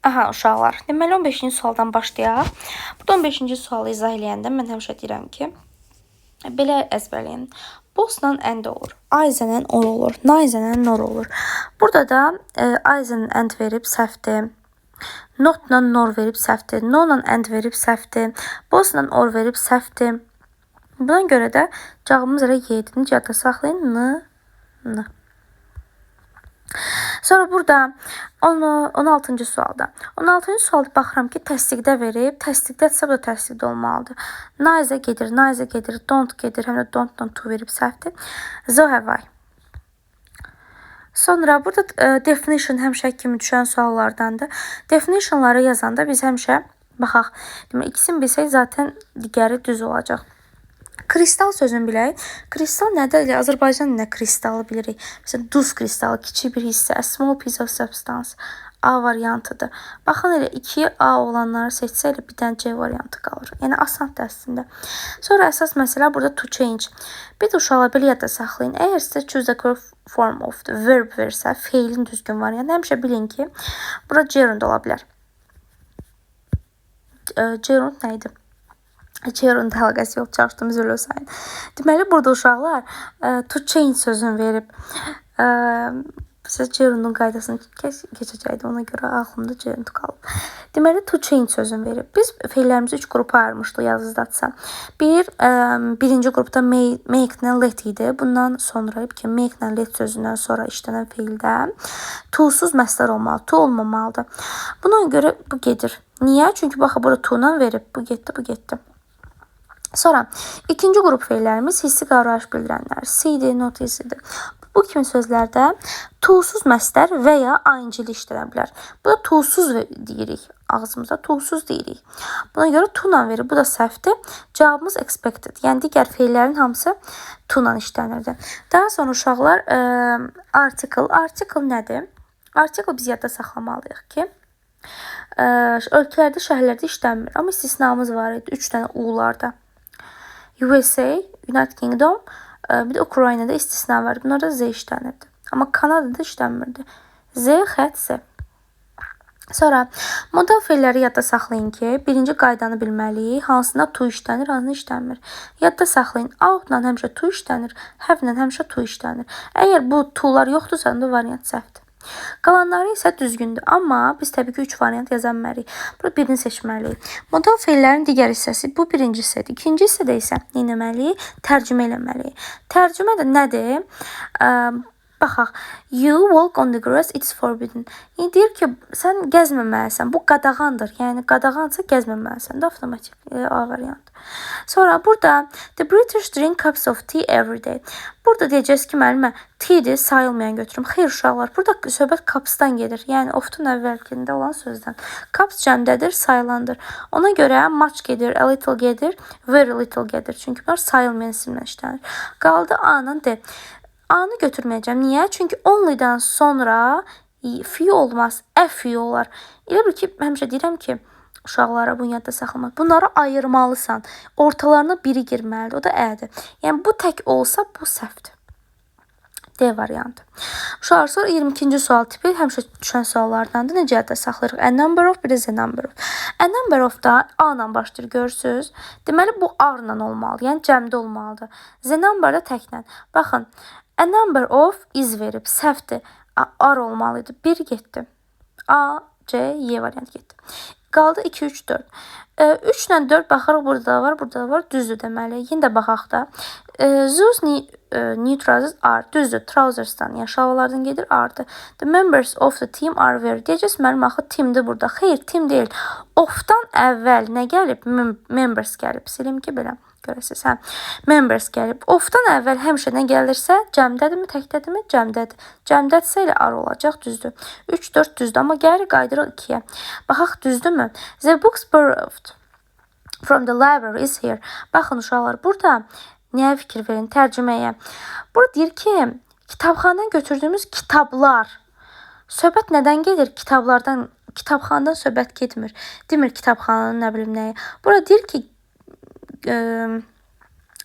Aha uşaqlar. Deməli 15-ci sualdan başlayaq. Burada 15-ci sualı izah eləyəndə mən həmişə deyirəm ki, belə əzbərləyin. Bosnan end olur. Ayzənin or olur. Nayzənin nor olur. Burada da ayzənin end verib səhvdir. Notla nor verib səhvdir. Nonla end verib səhvdir. Bosla or verib səhvdir. Buna görə də cavabımız elə Y-dir. Necə yadda saxlayın? N. Sonra burada 16-cı sualda. 16-cı sualda baxıram ki, təsdiqdə verib. Təsdiqdədirsə, bu da təsdiqdə olmalıdır. Nayzə gedir, don't gedir. Həm də don't-dan to verib səhvdir. So have I. Sonra burada definition həmişə kimi düşən suallardandır. Definitionları yazanda biz həmişə baxaq. Demək, ikisini bilsək zaten digəri düz olacaq. Kristal sözünü bilək. Kristal nədir? Azərbaycan nə kristalı bilirik. Məsələn, duz kristalı, kiçik bir hissə, a small piece of substance. A variantıdır. Baxın, elə 2A olanları seçsə, elə bir dənə C variantı qalır. Yəni, asandır əslində. Sonra əsas məsələ burada to change. Bir də uşaqlar belə yadda saxlayın. Əgər sizə choose the correct form of the verb versə, feilin düzgün variantı, həmişə bilin ki, burada gerund ola bilər. Gerund nə idi? Gerund əlaqəsi yox, çaşdım, üzrlü sayın. Deməli, burada uşaqlar to change sözünü verib. Siz gerundun qaydasını keçəcəkdi, ona görə ağlımda gerund qalıb. Deməli, to change sözünü verib. Biz feillərimizi 3 qrupa ayırmışdıq yazızdadsa. Birinci qrupda make-lə let idi. Bundan sonra ki, make-lə let sözündən sonra işlənən feildə to-suz məsdər olmalı, to olmamalıdır. Buna görə bu gedir. Niyə? Çünki baxın, burada to-la verib. Bu getdi, bu getdi. Sonra ikinci qrup feillərimiz hissi qavrayış bildirənlər. See-dir, notice-dir. Bu kimi sözlərdə to-suz məsdər və ya ayıncılı işlənə bilər. Bu da to-suz deyirik. Ağzımızda to-suz deyirik. Buna görə to-la verir. Bu da səhvdir. Cavabımız expected. Yəni digər feillərin hamısı to-la işlənirdi. Daha sonra uşaqlar article. Article nədir? Article biz yadda saxlamalıyıq ki, ölkələrdə, şəhərlərdə işlənmir. Amma istisnamız var idi. 3 dənə U-larda. USA, United Kingdom, bir də Ukraynada istisna var. Bunlarda Z işlənirdi. Amma Kanadada işlənmirdi. Z, xət, Z. Sonra modal feilləri yadda saxlayın ki, birinci qaydanı bilməliyik. Hansında to işlənir, hansında işlənmir. Yadda saxlayın. Out-la həmişə to işlənir, have-la həmişə to işlənir. Əgər bu to-lar yoxdursa, onda variant səhvdir. Qalanları isə düzgündür. Amma biz təbii ki 3 variant yaza bilmərik. Burada birini seçməliyik. Modal feillərin digər hissəsi bu birinci hissədir. İkinci hissədə isə nə etməliyik? Tərcümə eləməliyik. Tərcümə də nədir? Baxaq. You walk on the grass, it's forbidden. Yəni deyir ki, sən gəzməməlisən. Bu qadağandır. Yəni qadağansa gəzməməlisən. Da avtomatik A variant. Sonra burada the British drink cups of tea every day. Burada deyəcəyiz ki, müəllimə tea-dir, sayılmayan götürüm. Xeyr uşaqlar, burada söhbət cups-dan gedir. Yəni ofun əvvəlkində olan sözdən. Cups cəmdədir, sayılandır. Ona görə much gedir, a little gedir, very little gedir. Çünki bunlar sayılmayan isimlə işlənir. Qaldı A-nın D. A-nı götürməyəcəm. Niyə? Çünki only-dan sonra few olmaz, a few olar. Elə bil ki, həmişə deyirəm ki, uşaqlara bunu yadda saxlamaq. Bunları ayırmalısan. Ortalarına biri girməlidir. O da ə-dir. Yəni, bu tək olsa, bu səhvdir. D variantı. Uşaqlar, sonra 22-ci sual tipi həmişə düşən suallardandır. Necə yadda saxlayırıq? A number of, bir də the number of. A number of da A-la başlayır, görürsünüz. Deməli, bu R-la olmalı. Yəni, cəmdə olmalıdır. The number da təklə. Baxın, a number of is verib, səhvdir. R olmalıydı. 1 getdi. A, C, Y variantı getdi. Qaldı 2, 3, 4. 3 ilə 4 baxırıq, burada da var, burada da var. Düzdür deməli. Yenə də baxaq da. Those new trousers are. Düzdür. Trousers'dan, yəni şalvarlardan gedir, R-dır. The members of the team are where. Deyəcəz, mənim axı teamdir burada. Xeyr, team deyil. Of-dan əvvəl nə gəlib? Members gəlib. Silim ki, belə. Görəsiniz, hə? Members gəlib. Of-dan əvvəl həmişə nə gəlirsə, cəmdədirmi, təkdədirmi? Cəmdədir. Cəmdədirsə elə ar olacaq, düzdür. 3, 4 düzdür, amma gəlir qaydırıq 2-yə. Baxaq, düzdürmü? The books borrowed from the library is here. Baxın, uşaqlar, burada nəyə fikir verin? Tərcüməyə. Burada deyir ki, kitabxanadan götürdüyümüz kitablar. Söhbət nədən gedir? Kitablardan, kitabxanadan söhbət getmir. Demir kitabxananın nə bilim nəyə. Burada deyir ki,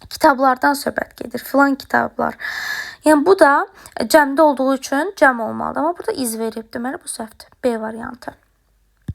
kitablardan söhbət gedir. Filan kitablar. Yəni bu da cəmdə olduğu üçün cəm olmalıdır. Amma burada iz verib. Deməli bu səhvdir. B variantı.